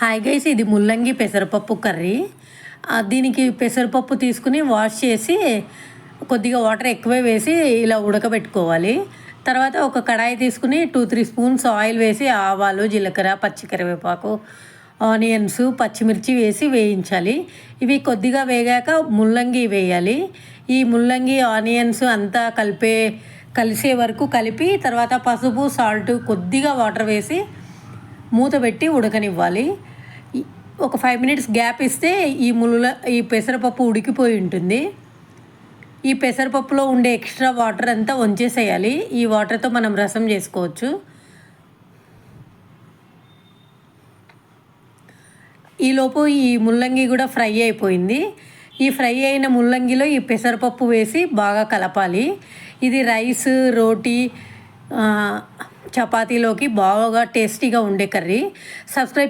Hi guys, ఇది ముల్లంగి పెసరపప్పు కర్రీ. దీనికి పెసరపప్పు తీసుకుని వాష్ చేసి కొద్దిగా వాటర్ ఎక్కువే వేసి ఇలా ఉడకబెట్టుకోవాలి. తర్వాత ఒక కడాయి తీసుకుని 2-3 స్పూన్స్ ఆయిల్ వేసి ఆవాలు, జీలకర్ర, పచ్చికరివేపాకు, ఆనియన్స్, పచ్చిమిర్చి వేసి వేయించాలి. ఇవి కొద్దిగా వేగాక ముల్లంగి వేయాలి. ఈ ముల్లంగి ఆనియన్స్ అంతా కలిసే వరకు కలిపి తర్వాత పసుపు, సాల్ట్, కొద్దిగా వాటర్ వేసి మూత పెట్టి ఉడకనివ్వాలి. ఒక 5 మినిట్స్ గ్యాప్ ఇస్తే ఈ పెసరపప్పు ఉడికిపోయి ఉంటుంది. ఈ పెసరపప్పులో ఉండే ఎక్స్ట్రా వాటర్ అంతా వంచేసేయాలి. ఈ వాటర్తో మనం రసం చేసుకోవచ్చు. ఈలోపు ఈ ముల్లంగి కూడా ఫ్రై అయిపోయింది. ఈ ఫ్రై అయిన ముల్లంగిలో ఈ పెసరపప్పు వేసి బాగా కలపాలి. ఇది రైస్, రోటీ, చపాతీలోకి బాగా టేస్టీగా ఉండే కర్రీ. సబ్స్క్రైబ్